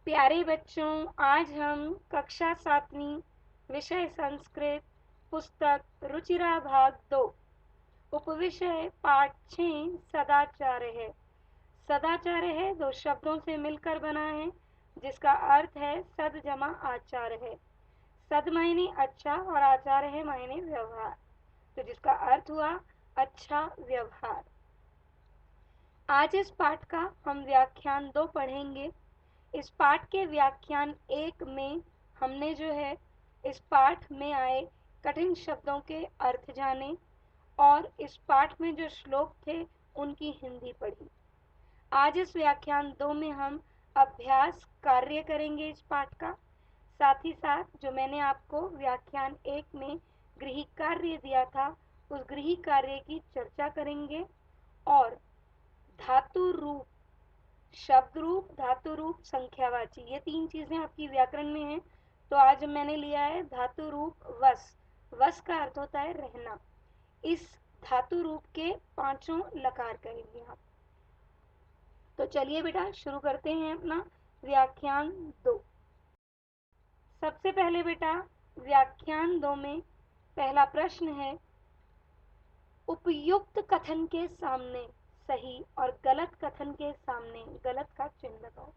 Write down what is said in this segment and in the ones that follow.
प्यारे बच्चों, आज हम कक्षा 7वीं विषय संस्कृत पुस्तक रुचिरा भाग 2 उपविषय पाठ 6 सदाचार है। सदाचार है दो शब्दों से मिलकर बना है जिसका अर्थ है सद जमा आचार है। सद मायने अच्छा और आचार है मायने व्यवहार, तो जिसका अर्थ हुआ अच्छा व्यवहार। आज इस पाठ का हम व्याख्यान 2 पढ़ेंगे। इस पाठ के व्याख्यान 1 में हमने जो है इस पाठ में आए कठिन शब्दों के अर्थ जाने और इस पाठ में जो श्लोक थे उनकी हिंदी पढ़ी। आज इस व्याख्यान 2 में हम अभ्यास कार्य करेंगे इस पाठ का। साथ ही साथ जो मैंने आपको व्याख्यान 1 में गृह कार्य दिया था उस गृह कार्य की चर्चा करेंगे और धातु रूप, शब्द रूप, धातु रूप, संख्यावाची, ये 3 चीजें आपकी व्याकरण में हैं। तो आज मैंने लिया है धातु रूप वस। वस का अर्थ होता है रहना। इस धातु रूप के 5 लकार करेंगे हम। तो चलिए बेटा शुरू करते हैं अपना व्याख्यान 2। सबसे पहले बेटा व्याख्यान 2 में पहला प्रश्न है, उपयुक्त कथन के सामने सही और गलत कथन के सामने गलत का चिन्ह लगाओ।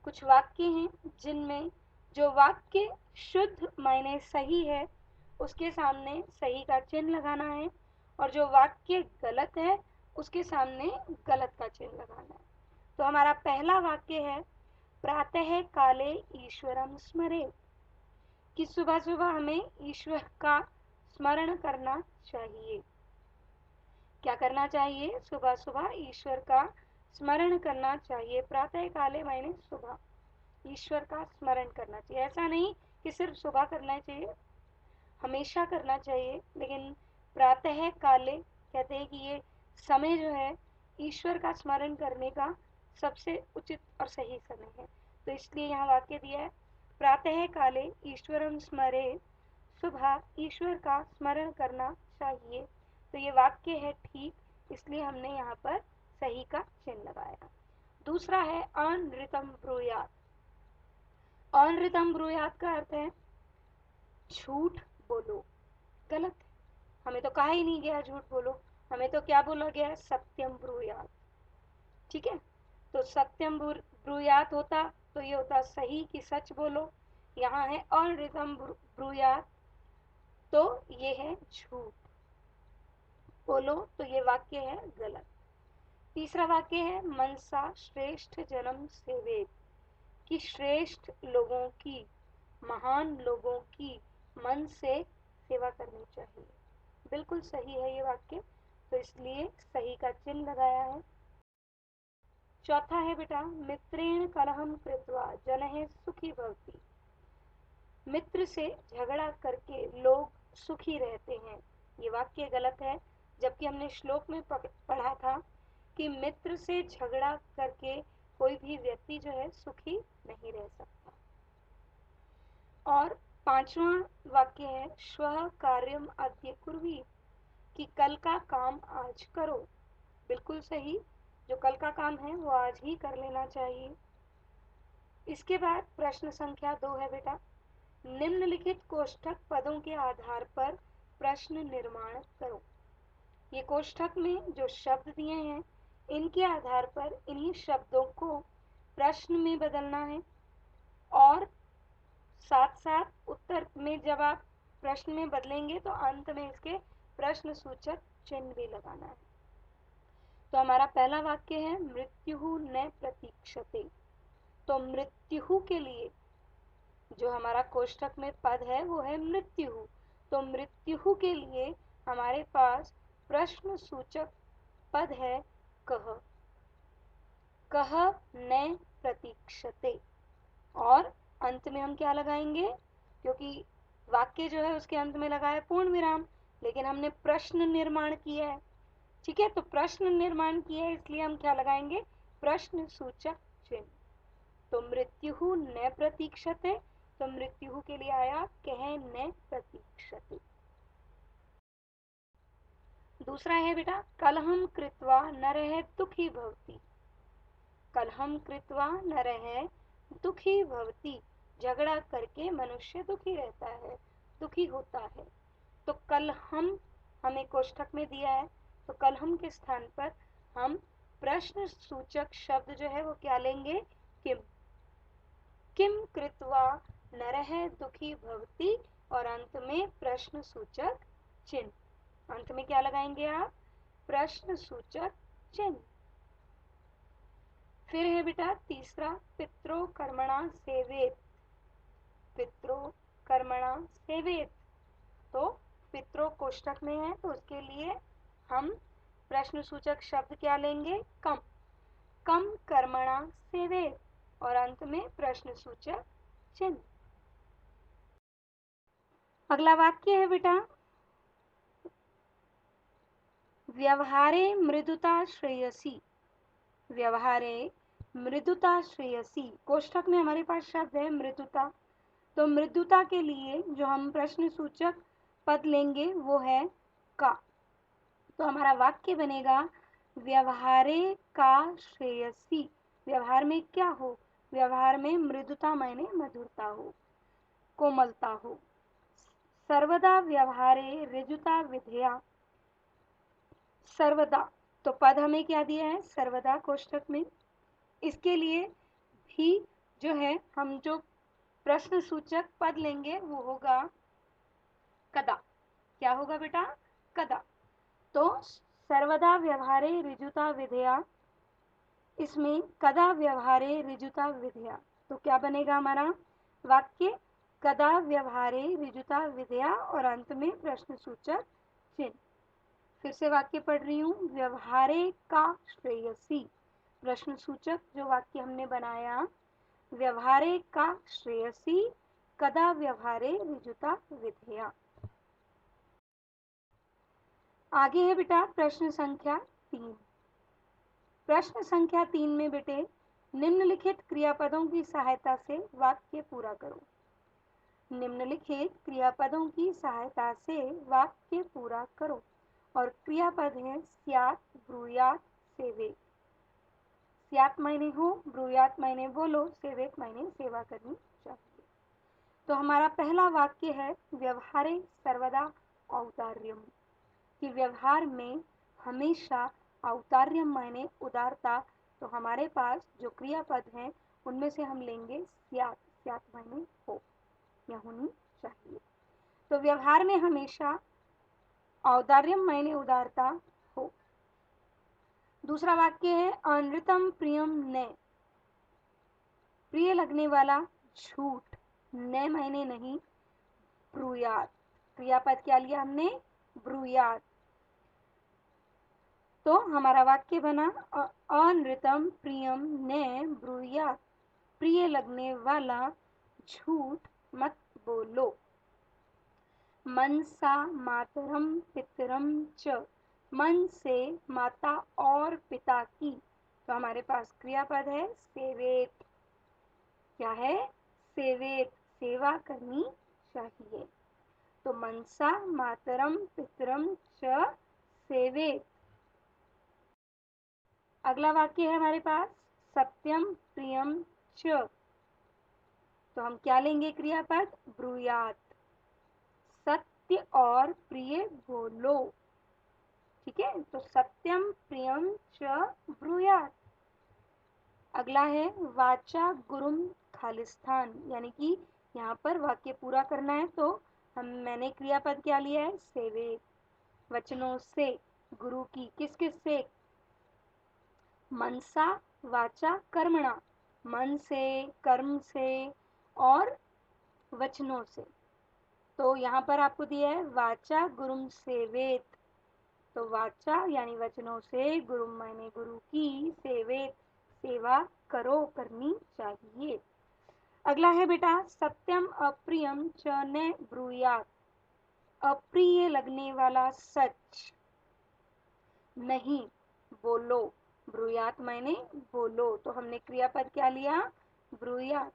कुछ वाक्य हैं जिनमें जो वाक्य शुद्ध मायने सही है उसके सामने सही का चिन्ह लगाना है और जो वाक्य गलत है उसके सामने गलत का चिन्ह लगाना है। तो हमारा पहला वाक्य है, प्रातः काले ईश्वरम स्मरेत्, कि सुबह सुबह हमें ईश्वर का स्मरण करना चाहिए। क्या करना चाहिए? सुबह सुबह ईश्वर का स्मरण करना चाहिए। प्रातः काले मायने सुबह, ईश्वर का स्मरण करना चाहिए। ऐसा नहीं कि सिर्फ सुबह करना चाहिए, हमेशा करना चाहिए, लेकिन प्रातः काले कहते हैं कि ये समय जो है ईश्वर का स्मरण करने का सबसे उचित और सही समय है। तो इसलिए यहाँ वाक्य दिया है, प्रातः काले ईश्वरम स्मरेत्, सुबह ईश्वर का स्मरण करना चाहिए। तो ये वाक्य है ठीक, इसलिए हमने यहाँ पर सही का चिन्ह लगाया। दूसरा है अनृतम ब्रूयात्। अनृतम ब्रूयात् का अर्थ है झूठ बोलो। गलत है, हमें तो कहा ही नहीं गया झूठ बोलो, हमें तो क्या बोला गया है? सत्यम ब्रूयात्। ठीक है, तो सत्यम ब्रूयात् होता तो ये होता सही कि सच बोलो। यहाँ है अनृतम ब्रूयात्, तो ये है झूठ बोलो, तो ये वाक्य है गलत। तीसरा वाक्य है, मनसा श्रेष्ठ जन्म सेवेत, कि श्रेष्ठ लोगों की, महान लोगों की मन से सेवा करनी चाहिए। बिल्कुल सही है ये वाक्य, तो इसलिए सही का चिन्ह लगाया है। चौथा है बेटा, मित्रेण कलहम कृत्वा जनः सुखी भवति, मित्र से झगड़ा करके लोग सुखी रहते हैं। ये वाक्य गलत है, जबकि हमने श्लोक में पढ़ा था कि मित्र से झगड़ा करके कोई भी व्यक्ति जो है सुखी नहीं रह सकता। और 5वां वाक्य है, श्वः कार्यम अद्य कुर्वी, कि कल का काम आज करो। बिल्कुल सही, जो कल का काम है वो आज ही कर लेना चाहिए। इसके बाद प्रश्न संख्या 2 है बेटा, निम्नलिखित कोष्ठक पदों के आधार पर प्रश्न निर्माण करो। ये कोष्ठक में जो शब्द दिए हैं इनके आधार पर इन्हीं शब्दों को प्रश्न में बदलना है और साथ साथ उत्तर में जब आप प्रश्न में बदलेंगे तो अंत में इसके प्रश्न सूचक चिन्ह भी लगाना है। तो हमारा पहला वाक्य है, मृत्यु न प्रतीक्षते। तो मृत्यु के लिए जो हमारा कोष्ठक में पद है वो है मृत्यु। तो मृत्यु के लिए हमारे पास प्रश्न सूचक पद है कह। कह न प्रतीक्षते, और अंत में हम क्या लगाएंगे? क्योंकि वाक्य जो है उसके अंत में लगा है पूर्ण विराम, लेकिन हमने प्रश्न निर्माण किया है। ठीक है, तो प्रश्न निर्माण किया है इसलिए हम क्या लगाएंगे? प्रश्न सूचक चिन्ह। तो मृत्यु न प्रतीक्षते, तो मृत्यु के लिए आया कह न प्रतीक्षते। दूसरा है बेटा, कलहम कृत्वा नरः दुखी भवति। कलहम कृत्वा नरः दुखी भवति, झगड़ा करके मनुष्य दुखी रहता है, दुखी होता है। तो कल हम हमें कोष्ठक में दिया है, तो कल हम के स्थान पर हम प्रश्न सूचक शब्द जो है वो क्या लेंगे, किम। किम कृत्वा नरः दुखी भवति, और अंत में प्रश्न सूचक चिन्ह। अंत में क्या लगाएंगे आप, प्रश्न सूचक चिन्ह। फिर है बेटा तीसरा, पितरो कर्मणा सेवेत। पितरो कर्मणा सेवेत, तो पितरो कोष्ठक में है तो उसके लिए हम प्रश्न सूचक शब्द क्या लेंगे, कम। कम कर्मणा सेवेत, और अंत में प्रश्न सूचक चिन्ह। अगला वाक्य है बेटा, व्यवहारे मृदुता श्रेयसी। व्यवहारे मृदुता श्रेयसी, कोष्ठक में हमारे पास शब्द है मृदुता, तो मृदुता के लिए जो हम प्रश्न सूचक पद लेंगे वो है का। तो हमारा वाक्य बनेगा, व्यवहारे का श्रेयसी। व्यवहार में क्या हो, व्यवहार में मृदुता माने मधुरता हो, कोमलता हो। सर्वदा व्यवहारे ऋजुता विधेया। सर्वदा, तो पद हमें क्या दिया है, सर्वदा कोष्ठक में। इसके लिए भी जो है हम जो प्रश्न सूचक पद लेंगे वो होगा कदा। क्या होगा बेटा, कदा। तो सर्वदा व्यवहारे ऋजुता विधेया, इसमें कदा व्यवहारे ऋजुता विधेया, तो क्या बनेगा हमारा वाक्य, कदा व्यवहारे ऋजुता विधेया, और अंत में प्रश्न सूचक चिन्ह। फिर से वाक्य पढ़ रही हूँ, व्यवहारे का श्रेयसी। प्रश्न सूचक जो वाक्य हमने बनाया, व्यवहारे का श्रेयसी, कदा व्यवहारे ऋजुता विधेया। आगे है बेटा प्रश्न संख्या 3। प्रश्न संख्या 3 में बेटे निम्नलिखित क्रियापदों की सहायता से वाक्य पूरा करो। निम्नलिखित क्रियापदों की सहायता से वाक्य पूरा करो, और क्रियापद है स्यात्, ब्रूयात्, सेवेत। स्यात् मायने हो, ब्रूयात् मायने बोलो, सेवेत मायने सेवा करनी चाहिए। तो हमारा पहला वाक्य है, व्यवहारे सर्वदा औदार्यम, कि व्यवहार में हमेशा औदार्यम मायने उदारता। तो हमारे पास जो क्रियापद हैं उनमें से हम लेंगे स्यात्। स्यात् मायने हो या होनी चाहिए। तो व्यवहार में हमेशा औदार्यम मायने उदारता हो। दूसरा वाक्य है, अनृतम प्रियम ने। प्रिय लगने वाला झूठ, ने मायने नहीं, ब्रूयात्। क्रियापद क्या लिया हमने, ब्रूयात्। तो हमारा वाक्य बना, अनृतम प्रियम ने ब्रूयात्। प्रिय लगने वाला झूठ मत बोलो। मनसा मातरम पितरम च, मन से माता और पिता की। तो हमारे पास क्रियापद है सेवेत। क्या है, सेवेत, सेवा करनी चाहिए। तो मनसा मातरम पितरम च सेवेत। अगला वाक्य है हमारे पास, सत्यम प्रियम च। तो हम क्या लेंगे क्रियापद, ब्रूयात्। सत्य और प्रिय बोलो। ठीक है, तो सत्यम प्रियम च ब्रूयात्। अगला है, वाचा गुरुम खालिस्थान, यानी कि यहाँ पर वाक्य पूरा करना है तो मैंने क्रियापद क्या लिया है, सेवे। वचनों से, गुरु की, किस किस से, मनसा वाचा कर्मणा, मन से, कर्म से और वचनों से। तो यहाँ पर आपको दिया है वाचा गुरुम सेवेत। तो वाचा यानी वचनों से, गुरु माने गुरु की, सेवेत सेवा करो, करनी चाहिए। अगला है बेटा, सत्यम अप्रियम च न ब्रूयात्। अप्रिय लगने वाला सच नहीं बोलो। ब्रूयात् माने बोलो, तो हमने क्रियापद क्या लिया, ब्रूयात्।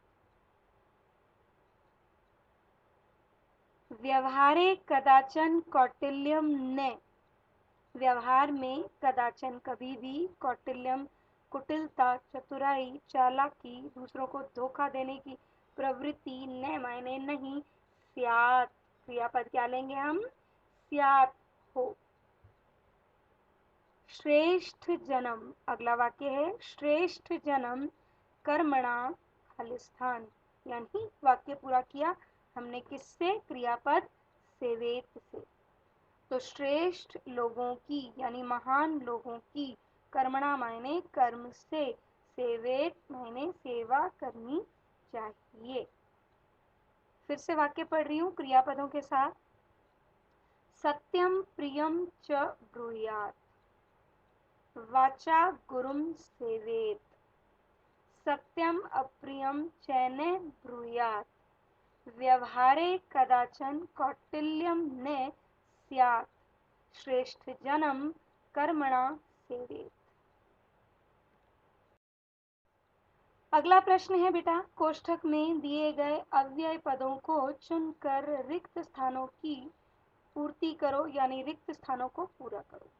व्यवहारे कदाचन कौटिल्यम न। व्यवहार में कदाचन कभी भी, कौटिल्यम कुटिलता, चतुराई, चालाकी, दूसरों को धोखा देने की प्रवृत्ति, न मायने नहीं, स्यात्, क्रियापद क्या लेंगे हम, स्यात् हो। श्रेष्ठ जन्म, अगला वाक्य है श्रेष्ठ जन्म कर्मणा खालिस्थान, यानी वाक्य पूरा किया हमने किससे, क्रियापद सेवेत से। तो श्रेष्ठ लोगों की यानी महान लोगों की, कर्मणा मायने कर्म से, सेवेत मायने सेवा करनी चाहिए। फिर से वाक्य पढ़ रही हूँ क्रियापदों के साथ। सत्यम प्रियम च ब्रूयात्, वाचा गुरुम सेवेत, सत्यम अप्रियम चैन ब्रूयात्, व्यवहारे कदाचन कौटिल्यम न स्यात्, श्रेष्ठ जनम कर्मणा सेवेत। अगला प्रश्न है बेटा, कोष्ठक में दिए गए अव्यय पदों को चुनकर रिक्त स्थानों की पूर्ति करो, यानी रिक्त स्थानों को पूरा करो।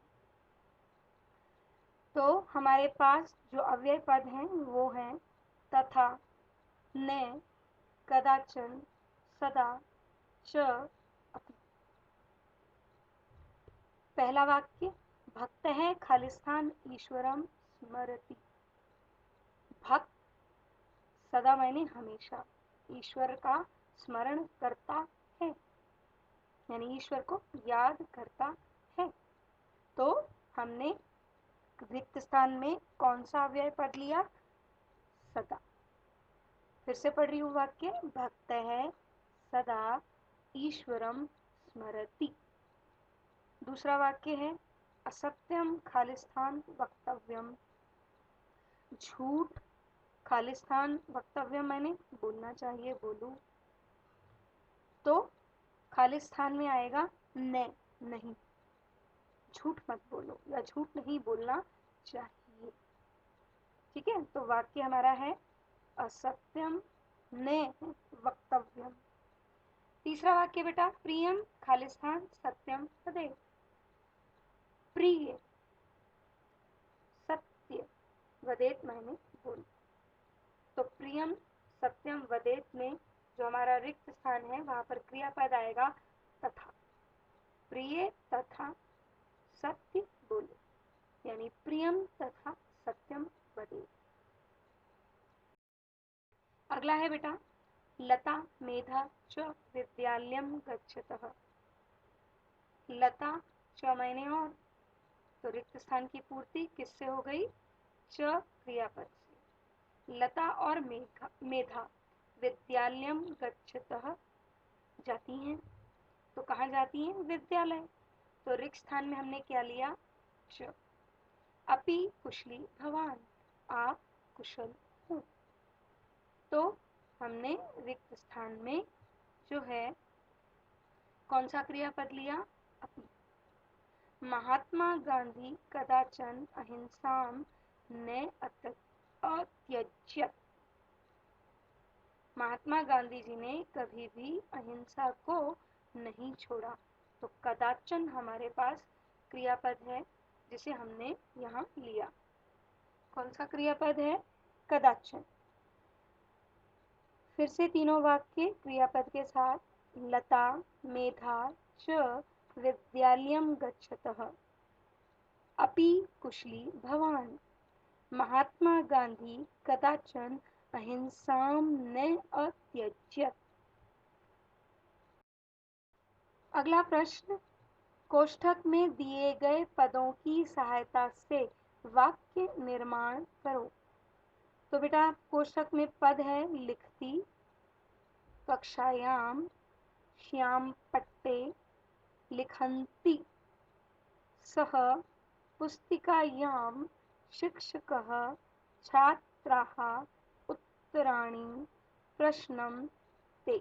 तो हमारे पास जो अव्यय पद हैं वो हैं तथा, न, कदाचन, सदा, च, अपि। पहला वाक्य, भक्त है खालिस्थान ईश्वरम स्मरति। भक्त सदा मायने हमेशा ईश्वर का स्मरण करता है, यानी ईश्वर को याद करता है। तो हमने रिक्त स्थान में कौन सा अव्यय पद लिया, सदा। फिर से पढ़ रही हूँ वाक्य, भक्त है सदा ईश्वरम स्मरति। दूसरा वाक्य है असत्यम खालिस्थान वक्तव्यम, झूठ खालिस्थान वक्तव्यम मैंने बोलना चाहिए, बोलूं। तो खालिस्थान में आएगा न, नहीं, झूठ मत बोलो या झूठ नहीं बोलना चाहिए। ठीक है, तो वाक्य हमारा है असत्यम ने वक्तव्यम। तीसरा वाक्य बेटा, प्रियम खालिस्थान सत्यम तदेव, प्रिय सत्य वदेत मैंने बोल। तो प्रियम सत्यम वदेत में जो हमारा रिक्त स्थान है वहां पर क्रियापद आएगा तथा, प्रिय तथा सत्य बोलो, यानी प्रियम तथा सत्यम वदेत। अगला है बेटा, लता मेधा च विद्यालयम गच्छतः। लता च मायने और, तो रिक्त स्थान की पूर्ति किससे हो गई, च क्रियापद से। लता और मेधा विद्यालयम गच्छतः जाती हैं, तो कहाँ जाती हैं, विद्यालय। तो रिक्त स्थान में हमने क्या लिया, च। अपि कुशली भवान, आप कुशल हो। तो हमने रिक्त स्थान में जो है कौन सा क्रियापद लिया, अपि। महात्मा गांधी कदाचन अहिंसाम न अत्यज्यत। महात्मा गांधी जी ने कभी भी अहिंसा को नहीं छोड़ा। तो कदाचन हमारे पास क्रियापद है जिसे हमने यहाँ लिया। कौन सा क्रियापद है, कदाचन। फिर से तीनों वाक्य क्रियापद के साथ, लता मेधा च विद्यालयम गच्छतः, अपि कुशली भवान, महात्मा गांधी कदाचन अहिंसाम न अत्यज्यत। अगला प्रश्न, कोष्ठक में दिए गए पदों की सहायता से वाक्य निर्माण करो। तो बेटा कोष्ठक में पद है लिखती, कक्षायाम, श्याम पट्टे, लिखन्ति, सह, पुस्तिकायां, शिक्षकः, छात्राः, उत्तराणि, प्रश्नं ते।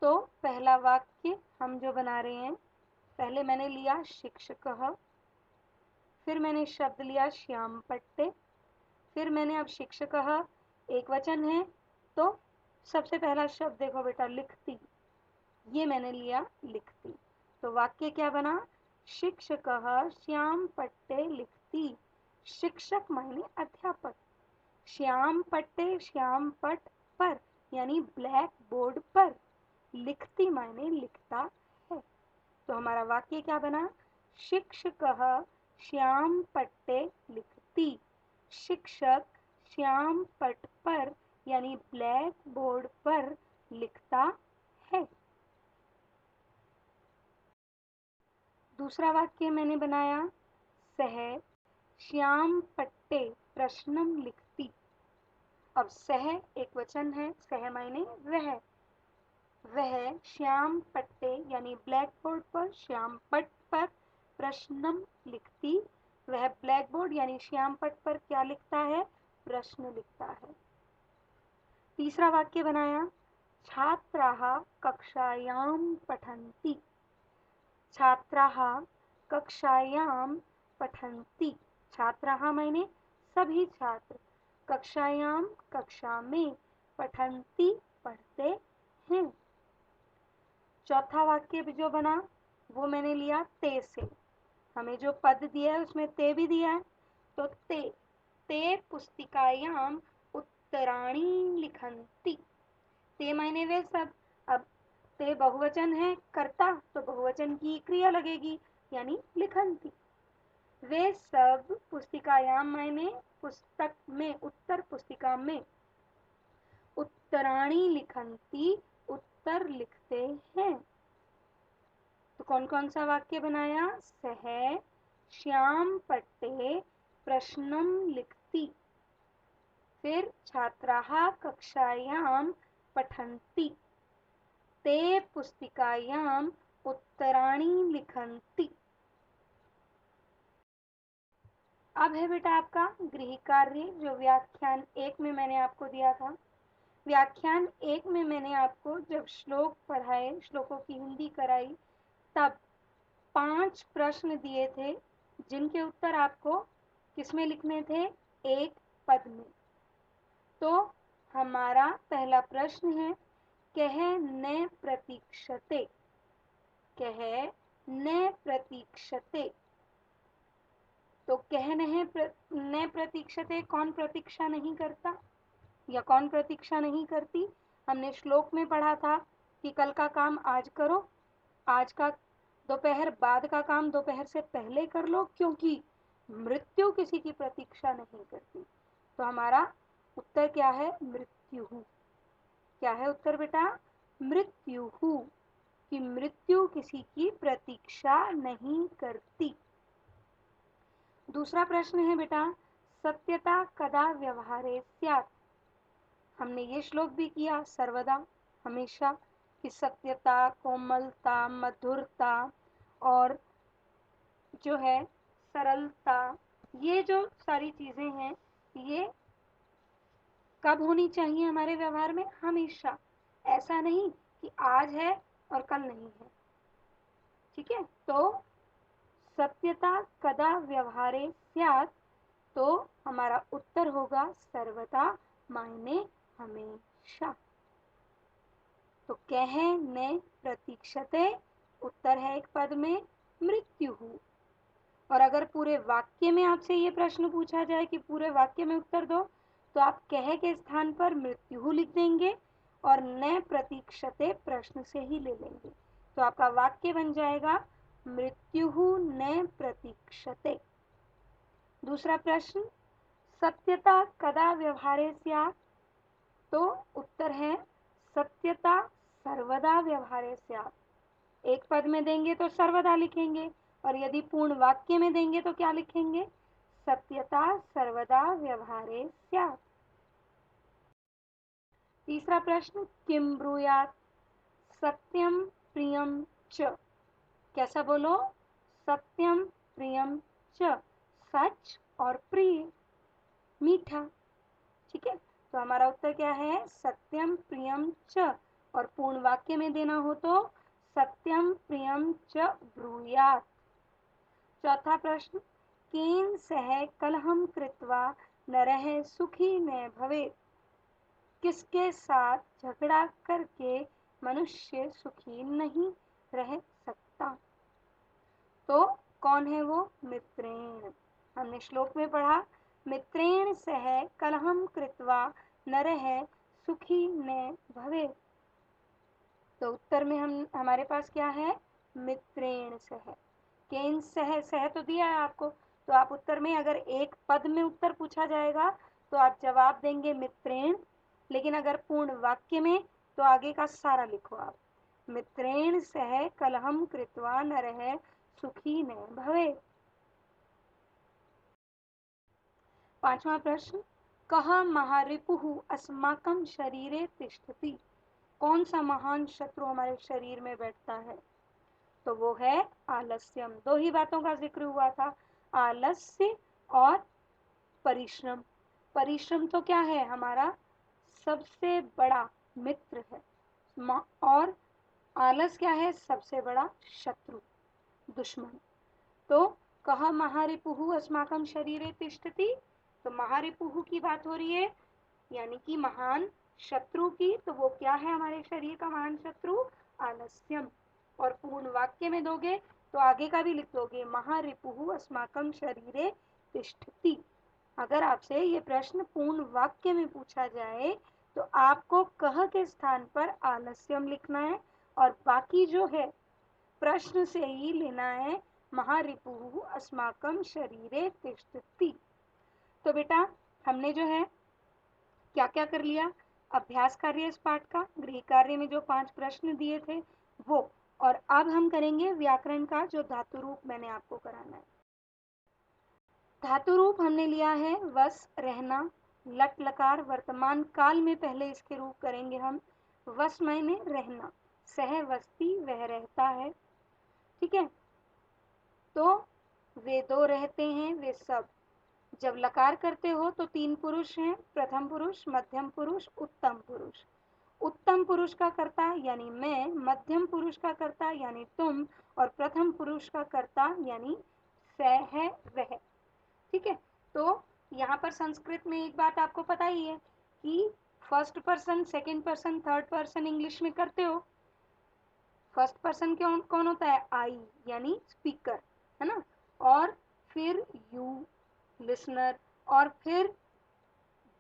तो पहला वाक्य हम जो बना रहे हैं, पहले मैंने लिया शिक्षकः, फिर मैंने शब्द लिया श्याम पट्टे, फिर मैंने अब शिक्षकः एक वचन है तो सबसे पहला शब्द देखो बेटा लिखती, ये मैंने लिया लिखती। तो वाक्य क्या बना, शिक्षकः श्याम पट्टे लिखती, शिक्षक मायने अध्यापक। श्याम पट्टे श्याम पट पर यानी ब्लैक बोर्ड पर। लिखती मायने लिखता है। तो हमारा वाक्य क्या बना? शिक्षकः श्याम पट्टे लिखति। शिक्षक श्याम पट पर यानी ब्लैक बोर्ड पर लिखता है। दूसरा वाक्य मैंने बनाया, सह श्याम पट्टे प्रश्नम लिखति। अब सह एक वचन है, सह मायने वह श्याम पट्टे यानी ब्लैक बोर्ड पर, श्याम पट पर प्रश्नम लिखती। वह ब्लैक बोर्ड यानी श्याम पट पर क्या लिखता है? प्रश्न लिखता है। तीसरा वाक्य बनाया, छात्राः कक्षायां पठन्ति। छात्राः कक्षायां पठन्ति। छात्राः मायने सभी छात्र, कक्षायां कक्षा में, पठन्ति पढ़ते हैं। चौथा वाक्य जो बना वो मैंने लिया ते से। हमें जो पद दिया है उसमें ते भी दिया है, तो ते पुस्तिकायां उत्तराणि लिखन्ति। ते मायने वे सब। अब ते बहुवचन है कर्ता, तो बहुवचन की क्रिया लगेगी यानी लिखन्ति। वे सब पुस्तिकायां मायने पुस्तक में, उत्तर पुस्तिका में, उत्तराणि लिखन्ति उत्तर लिखते हैं। तो कौन कौन सा वाक्य बनाया? सह श्याम पट्टे प्रश्नम लिखति। फिर छात्राः कक्षायां पठन्ति। ते पुस्तिकायां उत्तराणि लिखन्ति। अब है बेटा आपका गृह कार्य, जो व्याख्यान 1 में मैंने आपको दिया था। व्याख्यान 1 में मैंने आपको जब श्लोक पढ़ाए, श्लोकों की हिंदी कराई, तब 5 प्रश्न दिए थे जिनके उत्तर आपको किसमें लिखने थे? एक पद में। तो हमारा पहला प्रश्न है, कह न प्रतीक्षते। कह न प्रतीक्षते। तो कह न प्रतीक्षते, कौन प्रतीक्षा नहीं करता या कौन प्रतीक्षा नहीं करती? हमने श्लोक में पढ़ा था कि कल का काम आज करो, आज का दोपहर बाद का काम दोपहर से पहले कर लो, क्योंकि मृत्यु किसी की प्रतीक्षा नहीं करती। तो हमारा उत्तर क्या है? मृत्यु। क्या है उत्तर बेटा? मृत्यु, कि मृत्यु किसी की प्रतीक्षा नहीं करती। दूसरा प्रश्न है बेटा, सत्यता कदा व्यवहारे स्यात्। हमने ये श्लोक भी किया सर्वदा, हमेशा, कि सत्यता, कोमलता, मधुरता और जो है सरलता, ये जो सारी चीजें हैं, ये कब होनी चाहिए हमारे व्यवहार में? हमेशा। ऐसा नहीं कि आज है और कल नहीं है। ठीक है, तो सत्यता कदा व्यवहारे स्यात्, तो हमारा उत्तर होगा सर्वदा मायने हमेशा। तो कह न प्रतीक्षते उत्तर है एक पद में मृत्यु। और अगर पूरे वाक्य में आपसे ये प्रश्न पूछा जाए कि पूरे वाक्य में उत्तर दो, तो आप कह के स्थान पर मृत्यु लिख देंगे और न प्रतीक्षते प्रश्न से ही ले लेंगे। तो आपका वाक्य बन जाएगा मृत्यु न प्रतीक्षते। दूसरा प्रश्न, सत्यता कदा व्यवहारे स्यात्। तो उत्तर है सत्यता सर्वदा व्यवहारे स्यात्। एक पद में देंगे तो सर्वदा लिखेंगे, और यदि पूर्ण वाक्य में देंगे तो क्या लिखेंगे? सत्यता सर्वदा व्यवहारे स्यात्। तीसरा प्रश्न, किम ब्रूयात्। सत्यम प्रियम च। कैसा बोलो? सत्यम प्रियम च, सच और प्रिय, मीठा। ठीक है, तो हमारा उत्तर क्या है? सत्यम प्रियम च। और पूर्ण वाक्य में देना हो तो सत्यम प्रियम च ब्रूयात्। चौथा प्रश्न, केन सह कलहम कृत्वा नरः सुखी न भवेत्। किसके साथ झगड़ा करके मनुष्य सुखी नहीं रह सकता? तो कौन है वो? मित्रेण। हमने श्लोक में पढ़ा, मित्रेण सह कलहम कृत्वा नरः सुखी न भवे। तो उत्तर में हमारे पास क्या है, मित्रेण सह। केन सह, सह तो दिया है आपको, तो आप उत्तर में अगर एक पद में उत्तर पूछा जाएगा तो आप जवाब देंगे मित्रेण, लेकिन अगर पूर्ण वाक्य में तो आगे का सारा लिखो आप, मित्रेण सह कलहम कृत्वा नरः सुखी न भवे। पांचवा प्रश्न, कः महारिपुः अस्माकं शरीरे तिष्ठति। कौन सा महान शत्रु हमारे शरीर में बैठता है, तो वो है आलस्यम। दो ही बातों का जिक्र हुआ था, आलस्य और परिश्रम। परिश्रम तो क्या है, हमारा सबसे बड़ा मित्र है, और आलस क्या है, सबसे बड़ा शत्रु, दुश्मन। तो कहा महारिपुः अस्माकं शरीरे तिष्ठति, तो महारिपुः की बात हो रही है, यानी कि महान शत्रु की। तो वो क्या है हमारे शरीर का महान शत्रु, आलस्यम। और पूर्ण वाक्य में दोगे तो आगे का भी लिख दोगे, महारिपुः अस्माकं शरीरे तिष्ठति। अगर आपसे ये प्रश्न पूर्ण वाक्य में पूछा जाए तो आपको कह के स्थान पर आलस्यम लिखना है, और बाकी जो है प्रश्न से ही लेना है, महारिपुः अस्माकं शरीरे तिष्ठति। तो बेटा हमने जो है क्या क्या कर लिया, अभ्यास कार्य इस पाठ का, गृह कार्य में जो 5 प्रश्न दिए थे वो, और अब हम करेंगे व्याकरण का जो धातु रूप मैंने आपको कराना है। धातु रूप हमने लिया है वस, रहना, लट लकार वर्तमान काल में पहले इसके रूप करेंगे हम। वस माने रहना, सह वस्ती वह रहता है, ठीक है। तो वे दो रहते हैं, वे सब। जब लकार करते हो तो 3 पुरुष हैं, प्रथम पुरुष, मध्यम पुरुष, उत्तम पुरुष। उत्तम पुरुष का कर्ता यानी मैं, मध्यम पुरुष का कर्ता यानी तुम, और प्रथम पुरुष का कर्ता यानी सह है वह, ठीक है। तो यहाँ पर संस्कृत में एक बात आपको पता ही है कि first person, second person, third person English में करते हो। फर्स्ट पर्सन कौन होता है, आई यानी स्पीकर, है ना, और फिर यू लिसनर, और फिर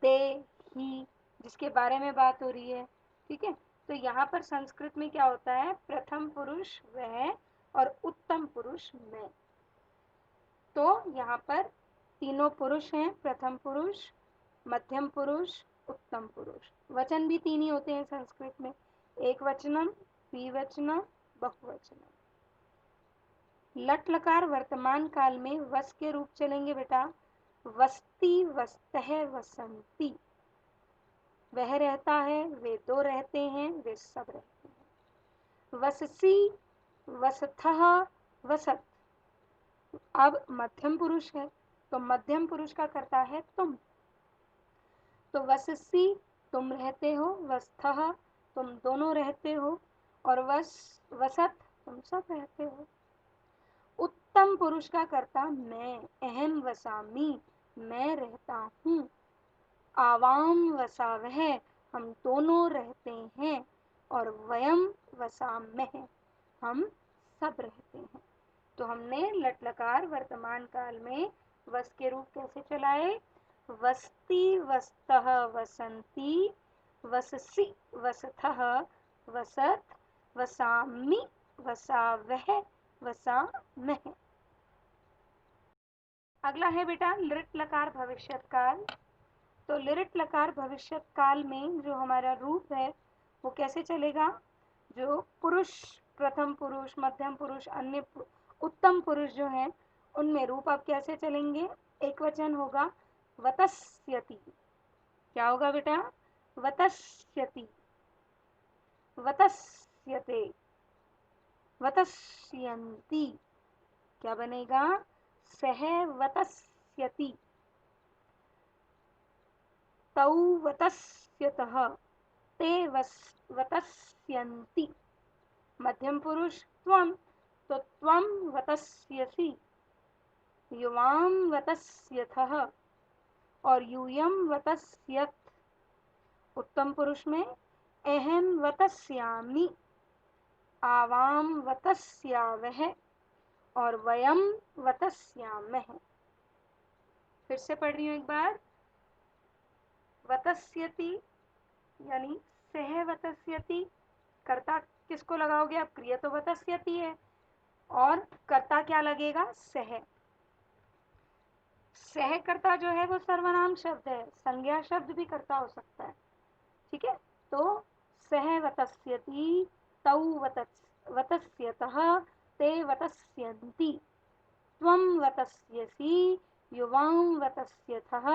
दे ही जिसके बारे में बात हो रही है, ठीक है। तो यहाँ पर संस्कृत में क्या होता है, प्रथम पुरुष वह और उत्तम पुरुष मैं। तो यहाँ पर तीनों पुरुष हैं, प्रथम पुरुष, मध्यम पुरुष, उत्तम पुरुष। वचन भी 3 ही होते हैं संस्कृत में, एक वचनम, द्विवचनम, बहुवचनम। लट लकार वर्तमान काल में वस के रूप चलेंगे बेटा, वस्ती वस्तः वसंती, वह रहता है, वे दो रहते हैं, वे सब रहते हैं। वससी वसथः वसत, अब मध्यम पुरुष है तो मध्यम पुरुष का कर्ता है तुम, तो वससी तुम रहते हो, वसथः तुम दोनों रहते हो, और वसत तुम सब रहते हो। उत्तम पुरुष का कर्ता मैं, अहम वसामी मैं रहता हूँ, आवाम वसावह हम दोनों रहते हैं, और वयम वसामः हम सब रहते हैं। तो हमने लट लकार वर्तमान काल में वस के रूप कैसे चलाए, वस्ती वस्तः वसंती, वससी वसथः वसत, वसामि वसावह वसामः। अगला है बेटा लिट लकार भविष्यत काल। तो लिट लकार भविष्यत काल में जो हमारा रूप है वो कैसे चलेगा, जो पुरुष, प्रथम पुरुष, मध्यम पुरुष, अन्य उत्तम पुरुष जो हैं उनमें रूप अब कैसे चलेंगे, एक वचन होगा वतस्यति। क्या होगा बेटा, वतस्यति, वतस्यते, वतस्यन्ति। क्या बनेगा, सह वतस्यति, तौ वतस्यतः, ते वतस्यन्ति। मध्यम पुरुष त्वम, तो त्वम वतस्यसि, युवां वतस्यथः, और यूयं वतस्यत्। उत्तम पुरुष में अहम वतस्यामि, आवां वतस्यावः, और वयं वतस्यामः। फिर से पढ़ रही हूँ एक बार। वतस्यति यानी सह वतस्यति, कर्ता किसको लगाओगे? अब क्रिया तो वतस्यति है और कर्ता क्या लगेगा? सह। सहकर्ता जो है वो सर्वनाम शब्द है, संज्ञा शब्द भी कर्ता हो सकता है। ठीक है, तो सह वतस्यति, तौ वतस्यतः, ते वतस्यन्ति, त्वं वतस्यसि, युवां वतस्यथः,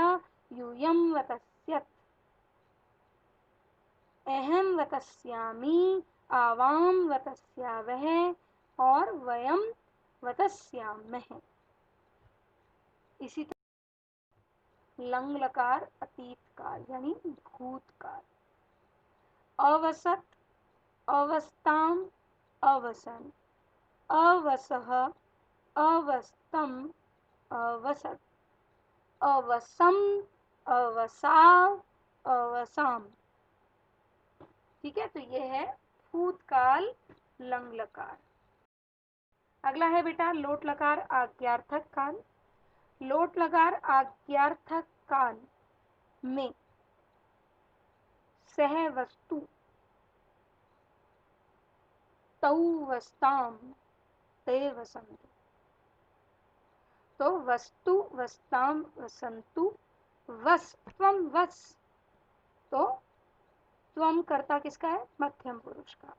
यूयं वतस्यत्, अहं वतस्यामि, आवां वतस्यावः और वयं वतस्यामः। इसी तरह लंग लकार अतीत काल यानी भूतकाल। अवसत, अवस्थाम, अवसन, अवसः, अवस्तम, अवसत, अवसम, अवसाव, अवसाम। ठीक है, तो ये है भूतकाल लंग लकार। अगला है बेटा लोट लकार आज्ञार्थक काल। लोट लकार आज्ञार्थक काल में सह वस्तु, तौ वस्ताम, ते वसंतु। तो वस्तु, वस्ताम, वसंतु, वस, त्वम वस। तो त्वम कर्ता किसका है? मध्यम पुरुष का।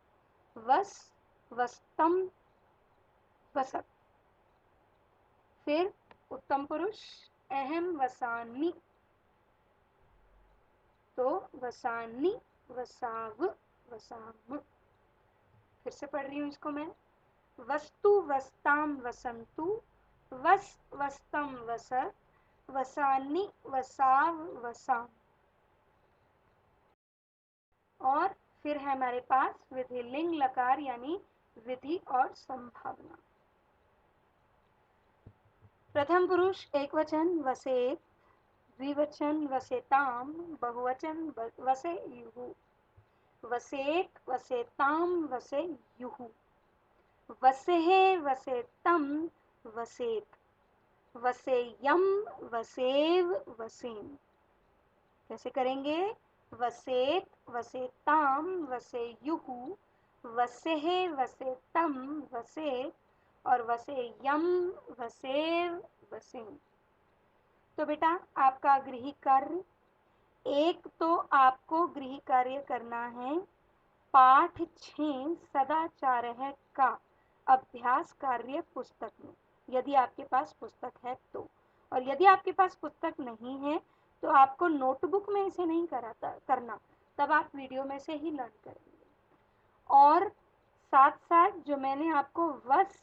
वस, वस्तम, वसत। फिर उत्तम पुरुष अहम वसानी, तो वसानी, वसाव, वसाम। फिर से पढ़ रही हूँ इसको मैं। वस्तु, वस्ताम, वसंतु, वस, वस्तम, वसत, वसानी, वसाव, वसाम। और फिर है हमारे पास विधिलिंग लकार यानी विधि और संभावना। प्रथम पुरुष एक वचन वसेत, द्विवचन वसेताम, बहुवचन वसेयुः। वसेत, वसेताम, वसेयुः। वसेः, वसेतम, वसेत, वसेयम, वसेव, वसेम। कैसे करेंगे? वसेत, वसेताम, वसेयुः, वसेः, वसेतम, वसेत और वसेयम, वसेव, वसेम। तो बेटा आपका गृह कार्य, एक तो आपको गृह कार्य करना है पाठ 6 सदाचारः का अभ्यास कार्य पुस्तक में, यदि आपके पास पुस्तक है तो। और यदि आपके पास पुस्तक नहीं है तो आपको नोटबुक में इसे नहीं करना, तब आप वीडियो में से ही लर्न करेंगे। और साथ साथ जो मैंने आपको वस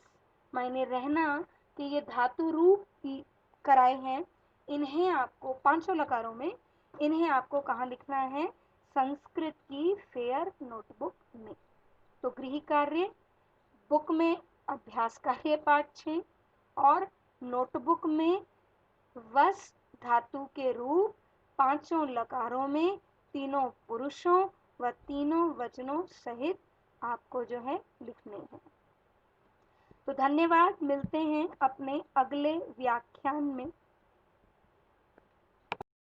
मायने रहना कि ये धातु रूप की कराए हैं, इन्हें आपको 500 लकारों में, इन्हें आपको कहाँ लिखना है? संस्कृत की फेयर नोटबुक में। तो गृह कार्य बुक में अभ्यास कार्य पाठ 6 और नोटबुक में वस धातु के रूप 5 लकारों में तीनों पुरुषों व तीनों वचनों सहित आपको जो है लिखने हैं। तो धन्यवाद, मिलते हैं अपने अगले व्याख्यान में।